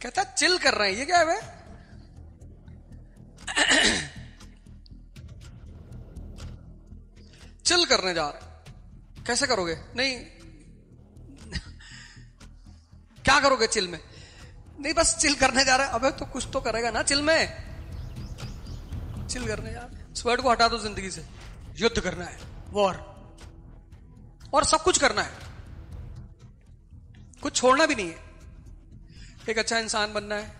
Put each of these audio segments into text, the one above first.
कहता चिल कर रहे हैं, ये क्या है भाई? चिल करने जा रहे हैं। कैसे करोगे? नहीं क्या करोगे चिल में? नहीं बस चिल करने जा रहे हैं। अबे तो कुछ तो करेगा ना चिल में। चिल करने जा रहे हैं। इस वर्ड को हटा दो जिंदगी से। युद्ध करना है, वॉर, और सब कुछ करना है, कुछ छोड़ना भी नहीं है। एक अच्छा इंसान बनना है,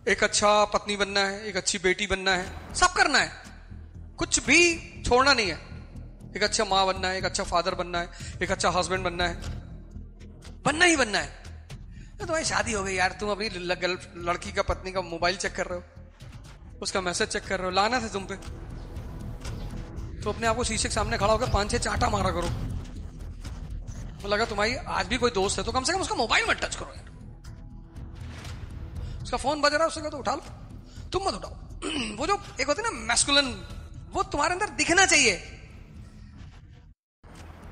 एक अच्छा पत्नी बनना है, एक अच्छी बेटी बनना है, सब करना है, कुछ भी छोड़ना नहीं है। एक अच्छा मां बनना है, एक अच्छा फादर बनना है, एक अच्छा हस्बैंड बनना है, बनना ही बनना है। तो तुम्हारी शादी हो गई यार, तुम अपनी लड़की का, पत्नी का मोबाइल चेक कर रहे हो, उसका मैसेज चेक कर रहे हो, लाना था तुम पे। तो अपने आप को शीशे के सामने खड़ा होकर 5-6 चांटा मारा करो। तो लगा तुम्हारी आज भी कोई दोस्त है तो कम से कम उसका मोबाइल मत टच करो यार। उसका फोन बज रहा है, उससे तो उठा लो, तुम मत उठाओ। वो जो एक होती है ना मैस्कुलिन, वो तुम्हारे अंदर दिखना चाहिए।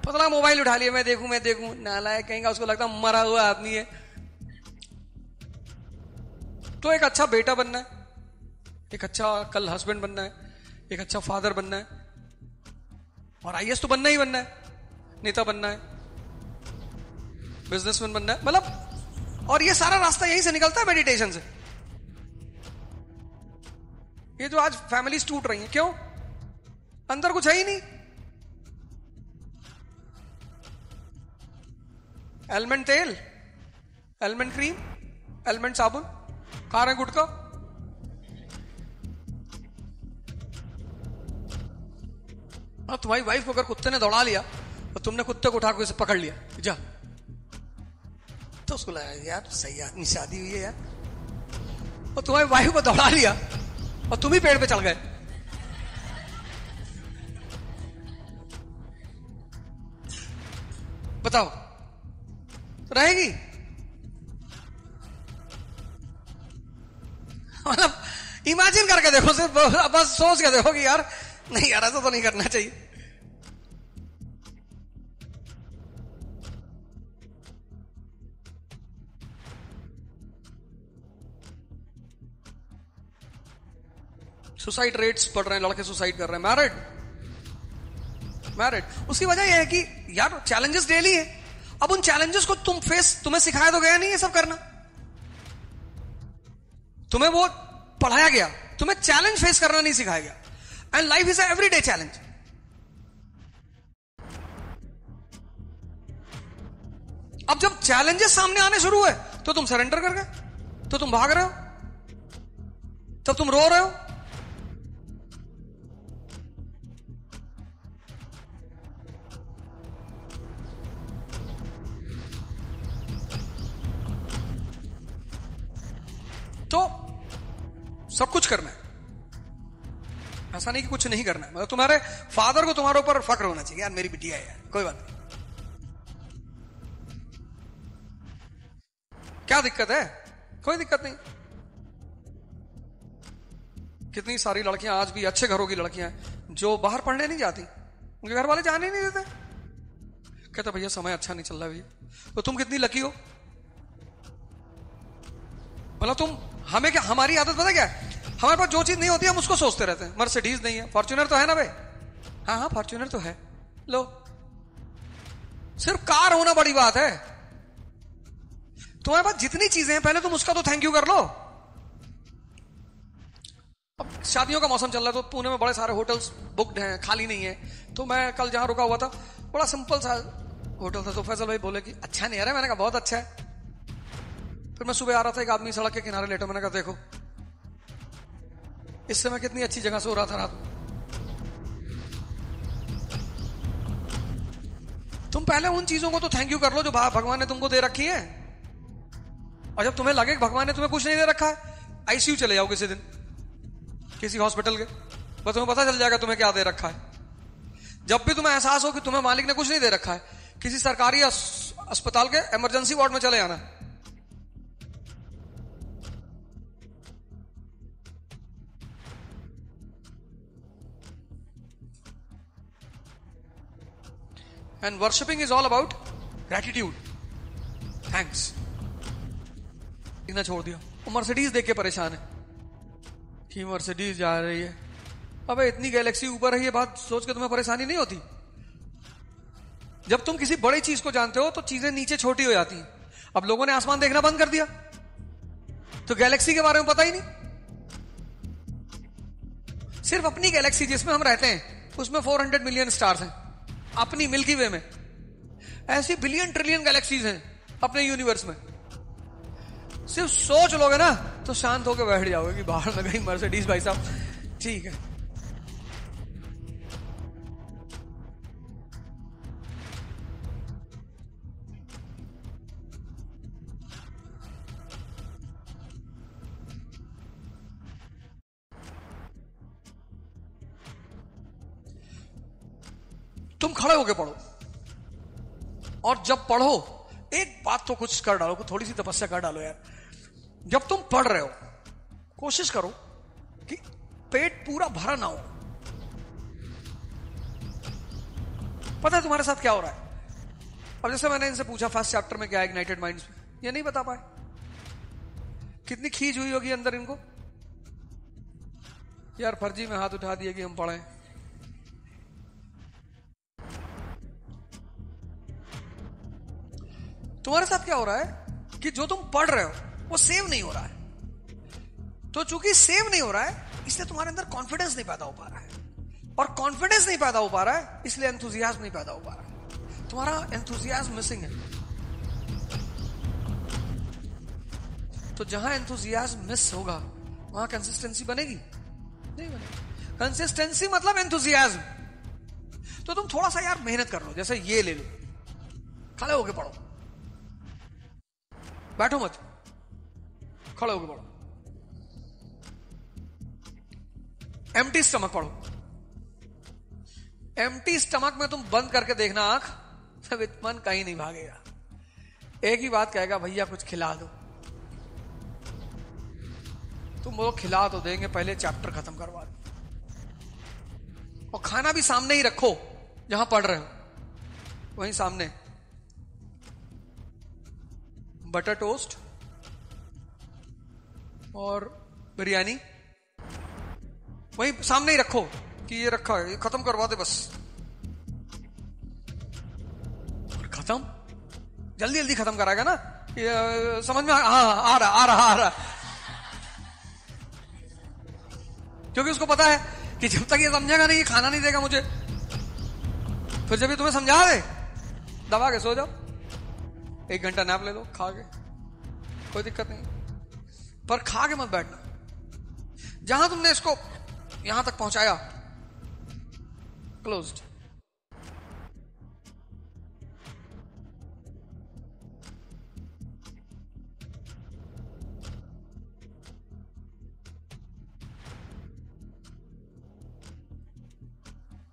पता लगा मोबाइल उठा लिया, मैं देखूं, नालायक कहेंगे, उसको लगता मरा हुआ आदमी है। तो एक अच्छा बेटा बनना है, एक अच्छा कल हस्बैंड बनना है, एक अच्छा फादर बनना है, और आईएएस तो बनना ही बनना है, नेता बनना है, बिजनेसमैन बनना है, मतलब। और ये सारा रास्ता यहीं से निकलता है, मेडिटेशन से। ये जो आज फैमिलीज टूट रही हैं, क्यों? अंदर कुछ है ही नहीं। एलमेंट तेल, एलमेंट क्रीम, एलमेंट साबुन, खा रहे गुटखा। और तुम्हारी वाइफ को अगर कुत्ते ने दौड़ा लिया और तुमने कुत्ते को उठा के उसे पकड़ लिया, जा, तो उसको लगा यार सही आदमी शादी हुई है यार। और तुम्हारी वाइफ को दौड़ा लिया और तुम ही पेड़ पे चढ़ गए, बताओ रहेगी? मतलब इमेजिन करके देखो, सिर्फ बस सोच के देखो कि यार नहीं यार ऐसा तो नहीं करना चाहिए। सुसाइड रेट्स बढ़ रहे हैं, लड़के सुसाइड कर रहे हैं, मैरिड। उसकी वजह यह है कि यार चैलेंजेस डेली है। अब उन चैलेंजेस को तुम्हें सिखाया तो गया नहीं ये सब करना, तुम्हें वो पढ़ाया गया, तुम्हें चैलेंज फेस करना नहीं सिखाया गया। And life is every day challenge. अब जब चैलेंजेस सामने आने शुरू हुए तो तुम सरेंडर कर गए, तो तुम भाग रहे हो, तब तुम रो रहे हो। तो सब कुछ करना है, ऐसा नहीं कि कुछ नहीं करना है। मतलब तुम्हारे फादर को तुम्हारे ऊपर फक्र होना चाहिए, यार मेरी बिटिया है यार, कोई बात नहीं। क्या दिक्कत है? कोई दिक्कत नहीं। कितनी सारी लड़कियां आज भी अच्छे घरों की लड़कियां हैं जो बाहर पढ़ने नहीं जाती, उनके घर वाले जाने नहीं देते। कहते भैया समय अच्छा नहीं चल रहा भैया। तो तुम कितनी लकी हो। मतलब तुम, हमें क्या, हमारी आदत पता क्या है, हमारे पास जो चीज नहीं होती हम उसको सोचते रहते हैं। मर्सिडीज नहीं है, फॉर्च्यूनर तो है ना भाई, हाँ फॉर्च्यूनर तो है, लो। सिर्फ कार होना बड़ी बात है। तुम्हारे पास जितनी चीजें हैं पहले तुम उसका तो थैंक यू कर लो। अब शादियों का मौसम चल रहा है तो पुणे में बड़े सारे होटल्स बुक्ड हैं, खाली नहीं है। तो मैं कल जहां रुका हुआ था बड़ा सिंपल सा होटल था, तो फैसल भाई बोले कि अच्छा नहीं आ रहा है। मैंने कहा बहुत अच्छा है। फिर मैं सुबह आ रहा था, एक आदमी सड़क के किनारे लेटा, मैंने कहा देखो इससे मैं कितनी अच्छी जगह सो रहा था रात। तुम पहले उन चीजों को तो थैंक यू कर लो जो भगवान ने तुमको दे रखी है। और जब तुम्हें लगे कि भगवान ने तुम्हें कुछ नहीं दे रखा है, आईसीयू चले जाओ किसी दिन, किसी हॉस्पिटल के, बस तुम्हें पता चल जाएगा तुम्हें क्या दे रखा है। जब भी तुम्हें एहसास हो कि तुम्हें मालिक ने कुछ नहीं दे रखा है, किसी सरकारी अस्पताल के इमरजेंसी वार्ड में चले आना। And worshipping is all about gratitude, thanks. ना छोड़ दिया, वो मर्सिडीज देख के परेशान है कि मर्सिडीज जा रही है। अबे इतनी गैलेक्सी ऊपर है, ये बात सोच के तुम्हें परेशानी नहीं होती? जब तुम किसी बड़ी चीज को जानते हो तो चीजें नीचे छोटी हो जाती हैं। अब लोगों ने आसमान देखना बंद कर दिया तो गैलेक्सी के बारे में पता ही नहीं। सिर्फ अपनी गैलेक्सी जिसमें हम रहते हैं उसमें 400 मिलियन स्टार्स हैं, अपनी मिल्की वे में। ऐसी बिलियन ट्रिलियन गैलेक्सीज हैं अपने यूनिवर्स में। सिर्फ सोच लोगे ना तो शांत होकर बैठ जाओगे कि बाहर में गई मर्सिडीज भाई साहब, ठीक है। तुम खड़े होके पढ़ो, और जब पढ़ो एक बात तो कुछ कर डालो, थोड़ी सी तपस्या कर डालो यार। जब तुम पढ़ रहे हो कोशिश करो कि पेट पूरा भरा ना हो। पता है तुम्हारे साथ क्या हो रहा है? अब जैसे मैंने इनसे पूछा फर्स्ट चैप्टर में क्या है इग्नाइटेड माइंड्स में, ये नहीं बता पाए। कितनी खींच हुई होगी अंदर इनको, यार फर्जी में हाथ उठा दिए कि हम पढ़ें। तुम्हारे साथ क्या हो रहा है कि जो तुम पढ़ रहे हो वो सेव नहीं हो रहा है। तो चूंकि सेव नहीं हो रहा है इसलिए तुम्हारे अंदर कॉन्फिडेंस नहीं पैदा हो पा रहा है, और कॉन्फिडेंस नहीं पैदा हो पा रहा है इसलिए एंथुसियाज्म नहीं पैदा हो पा रहा है। तुम्हारा एंथुसियाज्म मिसिंग है। तो जहां एंथुसियाज्म मिस होगा वहां कंसिस्टेंसी बनेगी? नहीं बनेगी। कंसिस्टेंसी मतलब एंथुसियाज्म। तो तुम थोड़ा सा यार मेहनत कर लो, जैसे ये ले लो, खड़े होके पढ़ो, बैठो मत, खड़े होके पढ़ो। एम्प्टी स्टमक पढ़ो। एम्प्टी स्टमक में तुम बंद करके देखना आंख, तब मन कहीं नहीं भागेगा। एक ही बात कहेगा, भैया कुछ खिला दो। तुम वो खिला तो देंगे, पहले चैप्टर खत्म करवा दो। और खाना भी सामने ही रखो जहां पढ़ रहे हो, वहीं सामने बटर टोस्ट और बिरयानी वहीं सामने ही रखो कि ये रखा है, ये खत्म करवा दे बस। और खत्म जल्दी जल्दी खत्म कराएगा ना, ये समझ में आ रहा। क्योंकि उसको पता है कि जब तक ये समझेगा नहीं, ये खाना नहीं देगा मुझे। फिर जब ये तुम्हें समझा दे, दबा के सो जाओ, 1 घंटा नैप ले लो खा के, कोई दिक्कत नहीं। पर खा के मत बैठना। जहां तुमने इसको यहां तक पहुंचाया, क्लोज्ड।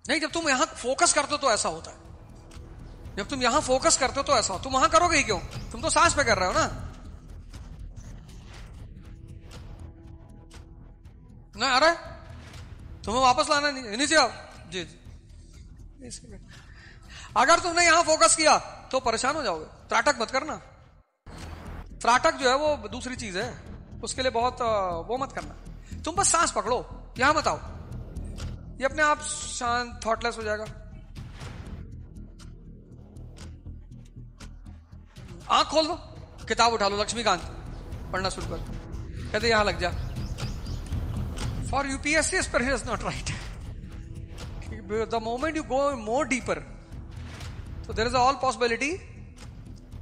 नहीं, जब तुम यहां फोकस करते हो तो ऐसा होता है। जब तुम यहां फोकस करते हो तो ऐसा हो। तुम वहां करोगे ही क्यों? तुम तो सांस पे कर रहे हो ना। ना आ रहा है, तुम्हें वापस लाना नहीं, नीचे आओ जी जी। अगर तुमने यहां फोकस किया तो परेशान हो जाओगे। त्राटक मत करना। त्राटक जो है वो दूसरी चीज है, उसके लिए बहुत वो मत करना। तुम बस सांस पकड़ो, यहां मत आओ, ये अपने आप शांत थॉटलेस हो जाएगा। आंख खोल दो, किताब उठा लो, लक्ष्मीकांत पढ़ना शुरू कर। कहते यहां लग जा। For UPSC aspirant is not right. The moment you go more deeper, so there is all possibility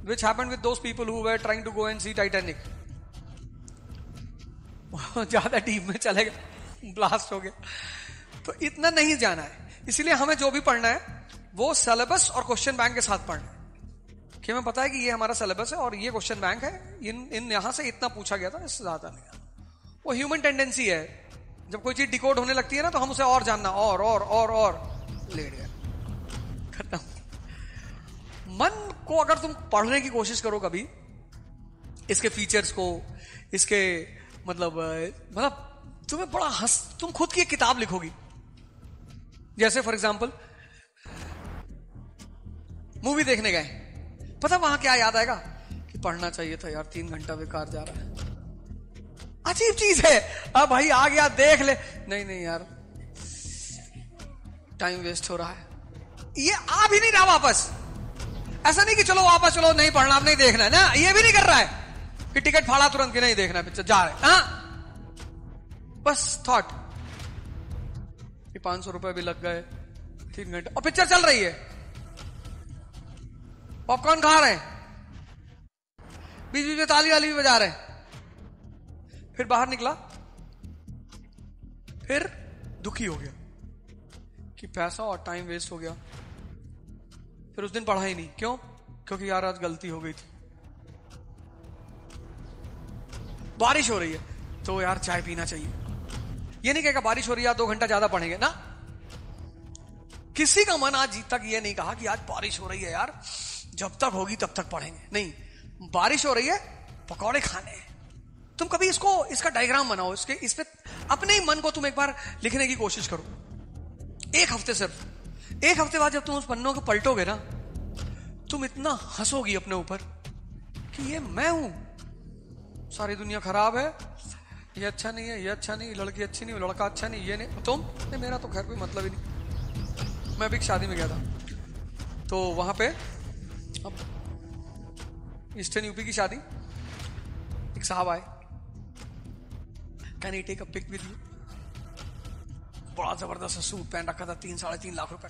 which happened with those people who were trying to go and see Titanic. ज्यादा डीप में चले गए, blast हो गया। तो इतना नहीं जाना है। इसलिए हमें जो भी पढ़ना है वो सिलेबस और क्वेश्चन बैंक के साथ पढ़ना है, कि हमें पता है कि ये हमारा सिलेबस है और ये क्वेश्चन बैंक है, इन यहां से इतना पूछा गया था, इससे ज्यादा नहीं। वो ह्यूमन टेंडेंसी है, जब कोई चीज डिकोड होने लगती है ना तो हम उसे और जानना, और ले गया, खत्म। मन को अगर तुम पढ़ने की कोशिश करो कभी, इसके फीचर्स को, इसके मतलब तुम्हें बड़ा तुम खुद की एक किताब लिखोगी। जैसे फॉर एग्जांपल मूवी देखने गए, पता वहां क्या याद आएगा कि पढ़ना चाहिए था यार, 3 घंटा बेकार जा रहा है। अजीब चीज है। अब भाई आ गया देख ले, नहीं नहीं यार टाइम वेस्ट हो रहा है, ये आ भी नहीं रहा वापस। ऐसा नहीं कि चलो वापस चलो, नहीं पढ़ना अब नहीं देखना है ना, ये भी नहीं कर रहा है कि टिकट फाड़ा तुरंत कि नहीं देखना पिक्चर, जा रहे हाँ। बस थॉट कि 500 रुपए भी लग गए, 3 घंटे और पिक्चर चल रही है, पॉपकॉर्न खा रहे हैं, बीच बीच में ताली वाली भी बजा रहे हैं। फिर बाहर निकला, फिर दुखी हो गया कि पैसा और टाइम वेस्ट हो गया। फिर उस दिन पढ़ा ही नहीं, क्यों? क्योंकि यार आज गलती हो गई थी। बारिश हो रही है तो यार चाय पीना चाहिए, ये नहीं कहेगा बारिश हो रही है 2 घंटा ज्यादा पढ़ेंगे ना। किसी का मन आज तक ये नहीं कहा कि आज बारिश हो रही है यार, जब तक होगी तब तक पढ़ेंगे, नहीं, बारिश हो रही है पकौड़े खाने हैं। तुम कभी इसका डायग्राम बनाओ, इस पे अपने ही मन को तुम एक बार लिखने की कोशिश करो, 1 हफ्ते सिर्फ। 1 हफ्ते बाद जब तुम उस पन्नों को पलटोगे ना, तुम इतना हंसोगी अपने ऊपर कि ये मैं हूं, सारी दुनिया खराब है, ये अच्छा नहीं है, ये अच्छा नहीं, लड़की अच्छी नहीं, लड़का अच्छा नहीं, ये नहीं, तुम नहीं, मेरा तो खैर कोई मतलब ही नहीं। मैं अभी एक शादी में गया था, तो वहां पे ईस्टर्न यूपी की शादी, एक साहब आए, can you take a pic with you. बड़ा जबरदस्त सूट पहन रखा था, 3-3.5 लाख रुपए।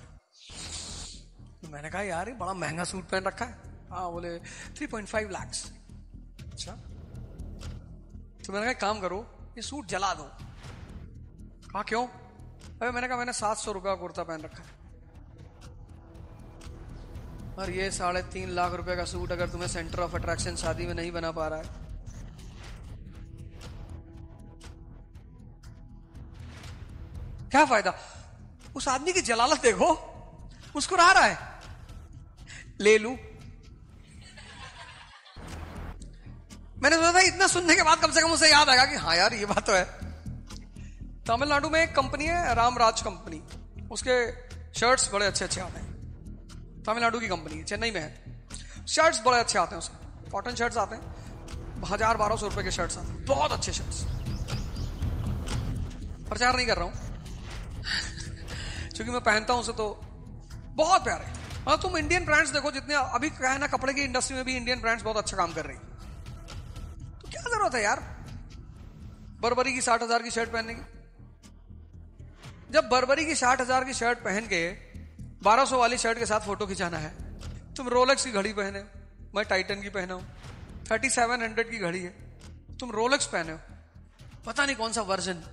तो मैंने कहा यार ये बड़ा महंगा सूट पहन रखा है। हाँ, बोले 3.5 लाख। अच्छा, तो मैंने कहा काम करो ये सूट जला दो। कहा क्यों? अरे मैंने कहा मैंने 700 रुपए का कुर्ता पहन रखा है, और ये 3.5 लाख रुपए का सूट अगर तुम्हें सेंटर ऑफ अट्रैक्शन शादी में नहीं बना पा रहा है, क्या फायदा? उस आदमी की जलालत देखो, मुस्कुरा रहा है, ले लूं। मैंने सोचा था इतना सुनने के बाद कम से कम उसे याद आएगा कि हाँ यार ये बात तो है। तमिलनाडु में एक कंपनी है रामराज कंपनी, उसके शर्ट्स बड़े अच्छे अच्छे आते हैं। तमिलनाडु की कंपनी है, चेन्नई में है। शर्ट्स बड़े अच्छे आते हैं उसके, कॉटन शर्ट्स आते हैं, 1000-1200 रुपए के शर्ट्स आते हैं, बहुत अच्छे शर्ट्स। प्रचार नहीं कर रहा हूं क्योंकि मैं पहनता हूं उसे, तो बहुत प्यारे। मतलब तुम इंडियन ब्रांड्स देखो, जितने अभी क्या है ना, कपड़े की इंडस्ट्री में भी इंडियन ब्रांड्स बहुत अच्छा काम कर रही है। तो क्या जरूरत है यार बर्बरी की 60,000 की शर्ट पहनने की? जब बर्बरी की 60,000 की शर्ट पहन के 1200 वाली शर्ट के साथ फोटो खिंचाना है, तुम रोलेक्स की घड़ी पहने, मैं टाइटन की पहना हूं, 3700 की घड़ी है, तुम रोलेक्स पहने हो, पता नहीं कौन सा वर्जन,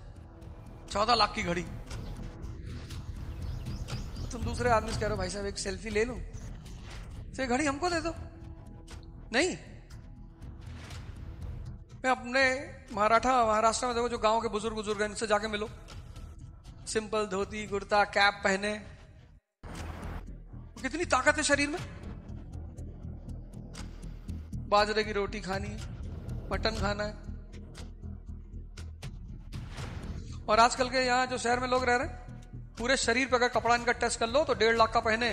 14 लाख की घड़ी। तुम दूसरे आदमी से कह रहे हो भाई साहब एक सेल्फी ले लूं, तो घड़ी हमको दे दो। नहीं, मैं अपने महाराष्ट्र में देखो, जो गांव के बुजुर्ग हैं, इनसे जाके मिलो, सिंपल धोती कुर्ता कैप पहने, कितनी ताकत है शरीर में। बाजरे की रोटी खानी है, मटन खाना है। और आजकल के यहाँ जो शहर में लोग रह रहे हैं, पूरे शरीर पर अगर कपड़ा इनका टेस्ट कर लो तो 1.5 लाख का पहने,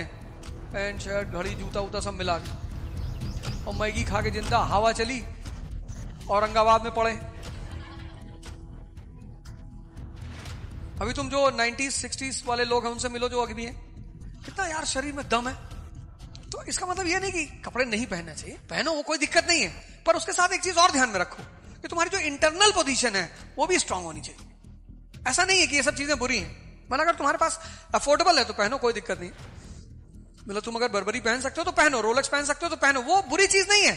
पैंट शर्ट घड़ी जूता उता सब मिला के, और मैगी खा के जिंदा, हवा चली औरंगाबाद में पड़े। अभी तुम जो 90s 60s वाले लोग हैं उनसे मिलो जो अभी भी हैं, कितना यार शरीर में दम है। तो इसका मतलब ये नहीं कि कपड़े नहीं पहनने चाहिए, पहनो, वो कोई दिक्कत नहीं है, पर उसके साथ एक चीज और ध्यान में रखो कि तुम्हारी जो इंटरनल पोजीशन है वो भी स्ट्रांग होनी चाहिए। ऐसा नहीं है कि ये सब चीजें बुरी हैं, मतलब अगर तुम्हारे पास अफोर्डेबल है तो पहनो, कोई दिक्कत नहीं। मतलब तुम अगर बर्बरी पहन सकते हो तो पहनो, रोलेक्स पहन सकते हो तो पहनो, वो बुरी चीज नहीं है,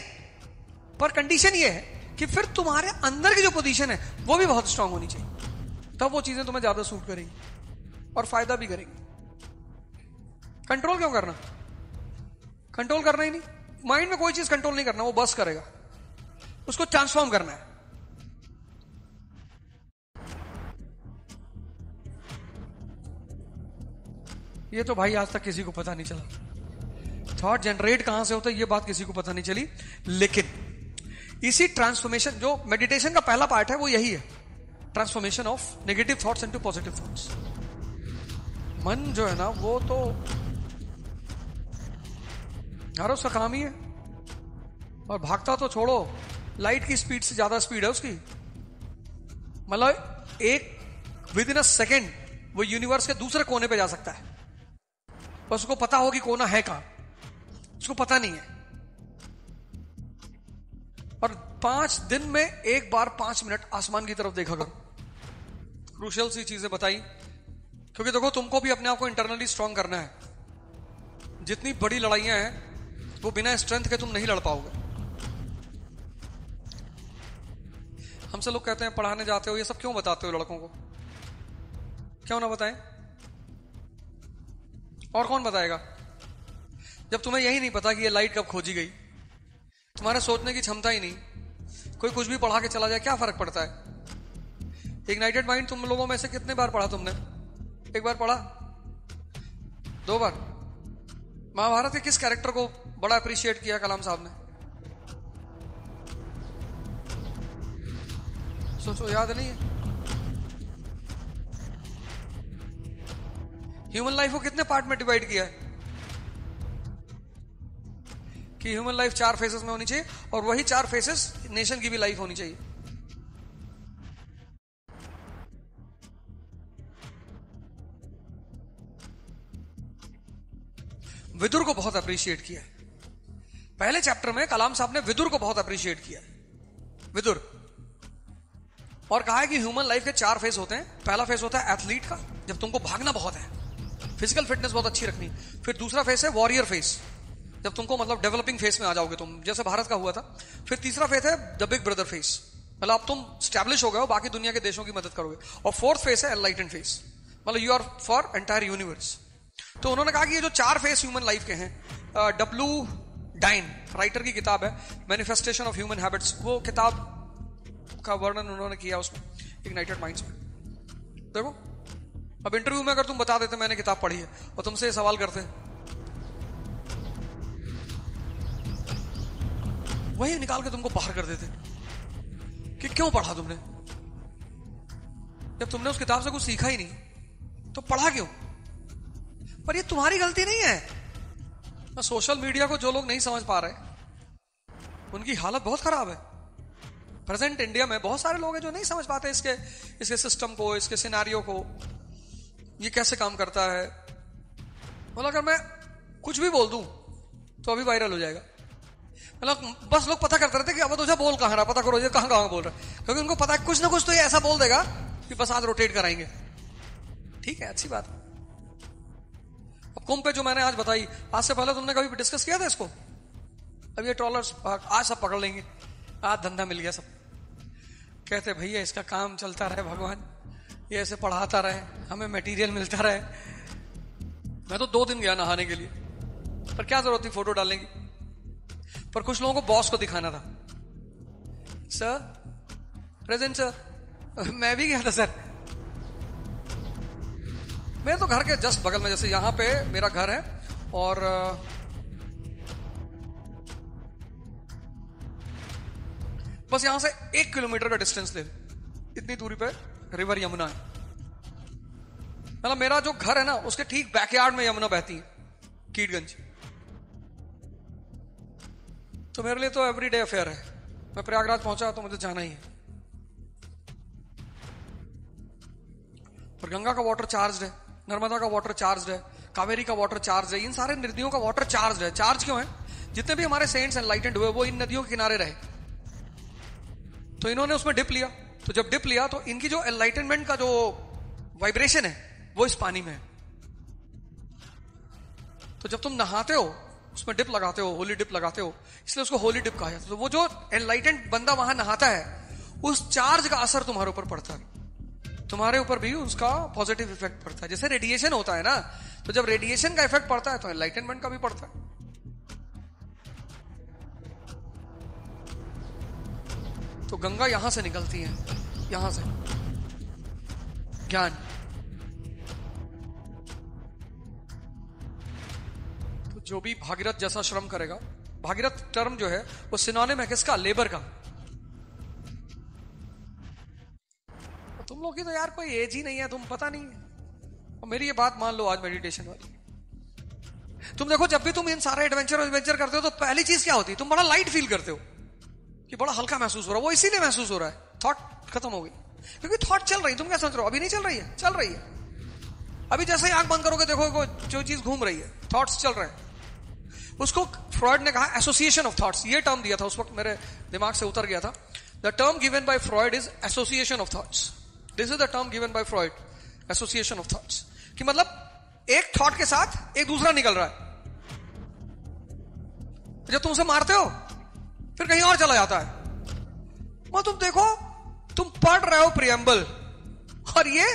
पर कंडीशन ये है कि फिर तुम्हारे अंदर की जो पोजीशन है वो भी बहुत स्ट्रांग होनी चाहिए, तब वो चीजें तुम्हें ज्यादा सूट करेंगी और फायदा भी करेंगी। कंट्रोल क्यों करना? कंट्रोल करना ही नहीं, माइंड में कोई चीज कंट्रोल नहीं करना, वो बस करेगा, उसको ट्रांसफॉर्म करना है। ये तो भाई आज तक किसी को पता नहीं चला, थॉट जनरेट कहां से होता है ये बात किसी को पता नहीं चली। लेकिन इसी ट्रांसफॉर्मेशन, जो मेडिटेशन का पहला पार्ट है वो यही है, transformation of negative thoughts into positive thoughts. मन जो है ना वो तो यार उसका काम ही है, और भागता तो छोड़ो, लाइट की स्पीड से ज्यादा स्पीड है उसकी। मतलब एक विद इन अ सेकेंड वो यूनिवर्स के दूसरे कोने पे जा सकता है, बस उसको पता हो कि कोना है कहां, उसको पता नहीं है। और 5 दिन में एक बार 5 मिनट आसमान की तरफ देखा करो। क्रूशियल सी चीजें बताई, क्योंकि देखो तुमको भी अपने आप को इंटरनली स्ट्रांग करना है। जितनी बड़ी लड़ाइयां हैं वो बिना स्ट्रेंथ के तुम नहीं लड़ पाओगे। हमसे लोग कहते हैं पढ़ाने जाते हो, ये सब क्यों बताते हो लड़कों को? क्यों ना बताएं? और कौन बताएगा जब तुम्हें यही नहीं पता कि ये लाइट कब खोजी गई? तुम्हारे सोचने की क्षमता ही नहीं। कोई कुछ भी पढ़ा के चला जाए, क्या फर्क पड़ता है? इग्नाइटेड माइंड तुम लोगों में से कितने बार पढ़ा तुमने? एक बार पढ़ा? 2 बार? महाभारत के किस कैरेक्टर को बड़ा अप्रिशिएट किया कलाम साहब ने? सोचो, याद नहीं है? ह्यूमन लाइफ को कितने पार्ट में डिवाइड किया है कि ह्यूमन लाइफ 4 फेसेस में होनी चाहिए, और वही 4 फेसेस नेशन की भी लाइफ होनी चाहिए। विदुर को बहुत अप्रिशिएट किया है। पहले चैप्टर में कलाम साहब ने विदुर को बहुत अप्रिशिएट किया है। विदुर, और कहा है कि ह्यूमन लाइफ के 4 फेस होते हैं। पहला फेस होता है एथलीट का, जब तुमको भागना बहुत है, फिजिकल फिटनेस बहुत अच्छी रखनी। फिर दूसरा फेस है वॉरियर फेस, जब तुमको मतलब डेवलपिंग फेस में आ जाओगे तुम, जैसे भारत का हुआ था। फिर तीसरा फेस है द बिग ब्रदर फेस, मतलब अब तुम स्टैब्लिश हो गए हो, बाकी दुनिया के देशों की मदद करोगे। और फोर्थ फेस है एनलाइटेंड फेस, मतलब you are for entire universe. तो उन्होंने कहा कि ये जो 4 फेस ह्यूमन लाइफ के हैं, डब्ल्यू डाइन राइटर की किताब है मैनिफेस्टेशन ऑफ ह्यूमन हैबिट्स, वो किताब का वर्णन उन्होंने किया उसमें इग्नाइटेड माइंड्स में। देखो, अब इंटरव्यू में अगर तुम बता देते मैंने किताब पढ़ी है और तुमसे सवाल करते, वही निकाल के तुमको बाहर कर देते कि क्यों पढ़ा तुमने। जब तुमने उस किताब से कुछ सीखा ही नहीं तो पढ़ा क्यों? पर ये तुम्हारी गलती नहीं है। सोशल मीडिया को जो लोग नहीं समझ पा रहे उनकी हालत बहुत खराब है। प्रेजेंट इंडिया में बहुत सारे लोग हैं जो नहीं समझ पाते इसके सिस्टम को, इसके सिनेरियो को, ये कैसे काम करता है। मतलब अगर मैं कुछ भी बोल दूं तो अभी वायरल हो जाएगा। मतलब बस लोग पता करते रहते कि अब तुझे बोल कहां रहा, पता करो ये कहां कहां बोल रहा है, क्योंकि उनको पता है कुछ ना कुछ तो ये ऐसा बोल देगा कि बस आज रोटेट कराएंगे। ठीक है, अच्छी बात। अब कुंभ पे जो मैंने आज बताई, आज से पहले तुमने कभी डिस्कस किया था इसको? अब ये ट्रॉलर्स आज सब पकड़ लेंगे, आज धंधा मिल गया। सब कहते भैया इसका काम चलता रहे, भगवान ये ऐसे पढ़ाता रहे, हमें मटेरियल मिलता रहे। मैं तो 2 दिन गया नहाने के लिए, पर क्या जरूरत थी फोटो डालने की। पर कुछ लोगों को बॉस को दिखाना था। सर प्रेजेंट सर, मैं भी गया था सर। मेरे तो घर के जस्ट बगल में, जैसे यहां पे मेरा घर है और बस यहां से 1 किलोमीटर का डिस्टेंस ले, इतनी दूरी पे रिवर यमुना है। मतलब मेरा जो घर है ना उसके ठीक बैकयार्ड में यमुना बहती है, कीटगंज। तो मेरे लिए तो एवरीडे अफेयर है। मैं प्रयागराज पहुंचा तो मुझे जाना ही है। और गंगा का वाटर चार्ज है, नर्मदा का वाटर चार्ज है, कावेरी का वाटर चार्ज है, इन सारे नदियों का वाटर चार्ज है। चार्ज क्यों है? जितने भी हमारे सेंट्स एनलाइटेंड हुए वो इन नदियों के किनारे रहे, तो इन्होंने उसमें डिप लिया। तो जब डिप लिया तो इनकी जो एनलाइटनमेंट का जो वाइब्रेशन है वो इस पानी में है। तो जब तुम नहाते हो उसमें डिप लगाते हो, होली डिप लगाते हो, इसलिए उसको होली डिप कहा जाता है। तो वो जो एनलाइटेंड बंदा वहां नहाता है, उस चार्ज का असर तुम्हारे ऊपर पड़ता है, तुम्हारे ऊपर भी उसका पॉजिटिव इफेक्ट पड़ता है। जैसे रेडिएशन होता है ना, तो जब रेडिएशन का इफेक्ट पड़ता है तो एनलाइटनमेंट का भी पड़ता है। तो गंगा यहां से निकलती है, यहां से ज्ञान। तो जो भी भागीरथ जैसा श्रम करेगा, भागीरथ टर्म जो है वो सिनोनिम है किसका? लेबर का। तुम लोग की तो यार कोई एज ही नहीं है, तुम पता नहीं है। और मेरी ये बात मान लो आज मेडिटेशन वाली, तुम देखो जब भी तुम इन सारे एडवेंचर करते हो तो पहली चीज क्या होती है? तुम बड़ा लाइट फील करते हो कि बड़ा हल्का महसूस हो रहा है। वो इसीलिए महसूस हो रहा है, थॉट खत्म हो गई। क्योंकि थॉट चल रही है। तुम क्या सोच रहे हो? अभी नहीं चल रही है, चल रही है। अभी जैसे ही आंख बंद करोगे देखो जो चीज घूम रही है, थॉट्स चल रहे हैं। उसको फ्रॉइड ने कहा एसोसिएशन ऑफ थॉट्स। ये टर्म दिया था उस वक्त, मेरे दिमाग से उतर गया था। The term given by Freud is association of thoughts. This is the term given by Freud, association of thoughts. कि मतलब एक थॉट के साथ एक दूसरा निकल रहा है। जब तुम उसे मारते हो फिर कहीं और चला जाता है। वो तुम देखो, तुम पढ़ रहे हो प्रियम्बल और ये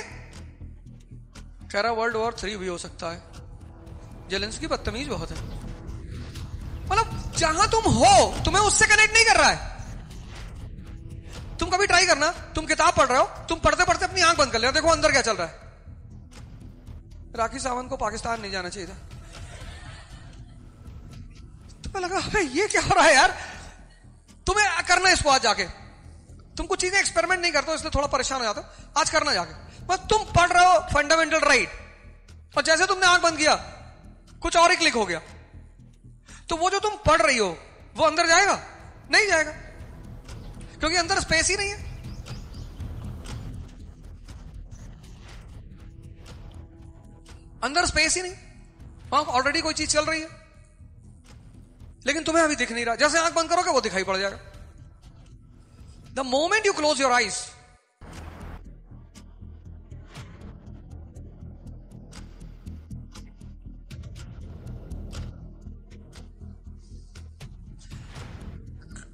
कह रहा वर्ल्ड वॉर 3 भी हो सकता है। जेलेंस्की बदतमीज बहुत है। मतलब जहां तुम हो तुम्हें उससे कनेक्ट नहीं कर रहा है। तुम कभी ट्राई करना, तुम किताब पढ़ रहे हो, तुम पढ़ते पढ़ते अपनी आंख बंद कर लेना, देखो अंदर क्या चल रहा है। राखी सावंत को पाकिस्तान नहीं जाना चाहिए था। तुम्हें लगा ये क्या हो रहा है यार। तुम्हें करना है इसको आज जाके। तुम कुछ चीजें एक्सपेरिमेंट नहीं करते हो इसलिए थोड़ा परेशान हो जाते हो। आज करना जाके। बस तुम पढ़ रहे हो फंडामेंटल राइट और जैसे तुमने आंख बंद किया कुछ और ही क्लिक हो गया। तो वो जो तुम पढ़ रही हो वो अंदर जाएगा? नहीं जाएगा, क्योंकि अंदर स्पेस ही नहीं है। अंदर स्पेस ही नहीं, वहां ऑलरेडी कोई चीज चल रही है लेकिन तुम्हें अभी दिख नहीं रहा। जैसे आंख बंद करोगे वो दिखाई पड़ जाएगा। The moment you close your eyes,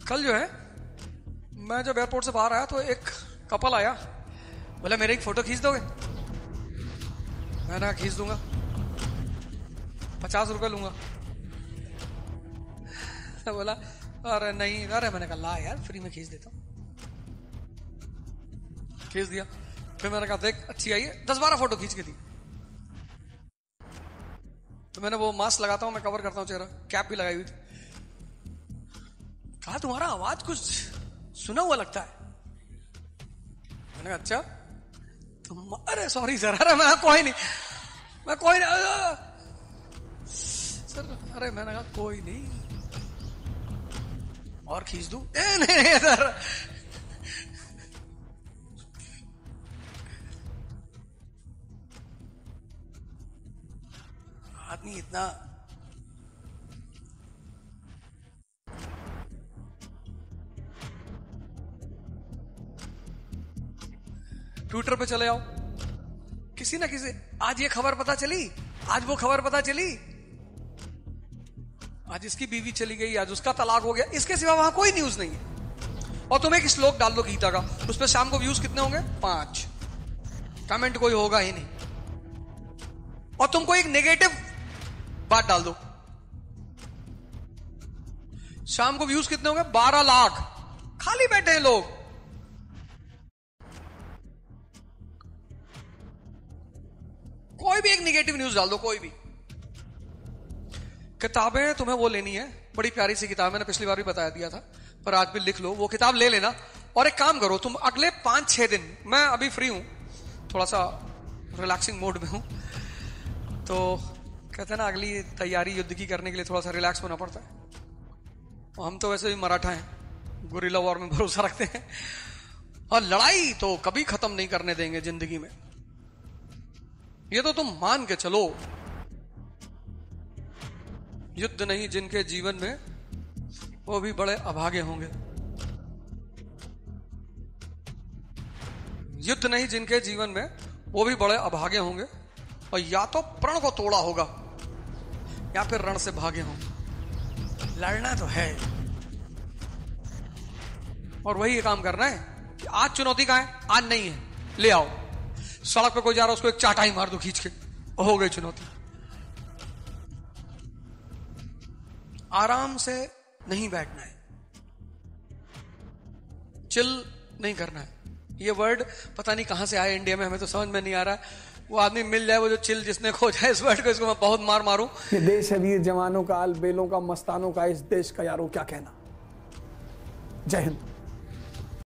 कल जो है मैं जब एयरपोर्ट से बाहर आया तो एक कपल आया, बोला मेरे एक फोटो खींच दोगे? मैंने खींच दूंगा, 50 रुपए लूंगा। तो बोला अरे नहीं, अरे मैंने कहा ला यार फ्री में खींच देता हूं। खींच दिया। फिर मैंने कहा देख अच्छी आई है, 10-12 फोटो खींच के दी। तो मैंने वो मास्क लगाता हूं, मैं कवर करता हूं चेहरा, कैप भी लगाई हुई थी। कहा तुम्हारा आवाज कुछ सुना हुआ लगता है। मैंने कहा अच्छा तुम, अरे सॉरी सर, अरे मैं कोई नहीं सर, अरे मैंने कहा कोई नहीं और खींच दूं? नहीं सर। आदमी इतना ट्विटर पे चले आओ, किसी ना किसी, आज ये खबर पता चली, आज वो खबर पता चली, आज इसकी बीवी चली गई, आज उसका तलाक हो गया, इसके सिवा वहां कोई न्यूज नहीं है। और तुम एक श्लोक डाल दो गीता का, उस पर शाम को व्यूज कितने होंगे? 5। कमेंट कोई होगा ही नहीं। और तुमको एक नेगेटिव बात डाल दो, शाम को व्यूज कितने होंगे? 12 लाख। खाली बैठे हैं लोग। कोई भी एक नेगेटिव न्यूज डाल दो, कोई भी। किताबें तुम्हें वो लेनी है, बड़ी प्यारी सी किताब, मैंने पिछली बार भी बता दिया था, पर आज भी लिख लो, वो किताब ले लेना। और एक काम करो, तुम अगले 5-6 दिन, मैं अभी फ्री हूं, थोड़ा सा रिलैक्सिंग मोड में हूं, तो कहते हैं ना अगली तैयारी युद्ध की करने के लिए थोड़ा सा रिलैक्स होना पड़ता है। हम तो वैसे भी मराठा हैं, गुरिल्ला वॉर में भरोसा रखते हैं, और लड़ाई तो कभी खत्म नहीं करने देंगे जिंदगी में। ये तो तुम मान के चलो। युद्ध नहीं जिनके जीवन में वो भी बड़े अभागे होंगे। युद्ध नहीं जिनके जीवन में वो भी बड़े अभागे होंगे, और या तो प्रण को तोड़ा होगा या फिर रण से भागे होंगे। लड़ना तो है, और वही काम करना है कि आज चुनौती कहां है? आज नहीं है, ले आओ। सड़क पे कोई जा रहा है उसको एक चाटाई मार दो खींच के, हो गई चुनौती। आराम से नहीं बैठना है, चिल नहीं करना है। ये वर्ड पता नहीं कहां से आया इंडिया में, हमें तो समझ में नहीं आ रहा है। वो आदमी मिल जाए, वो जो चिल जिसने खोजा इस वर्ड को, इसको मैं बहुत मार मारूं। ये देश है वीर जवानों का, अलबेलों का, मस्तानों का। इस देश का यारों क्या कहना। जय हिंद।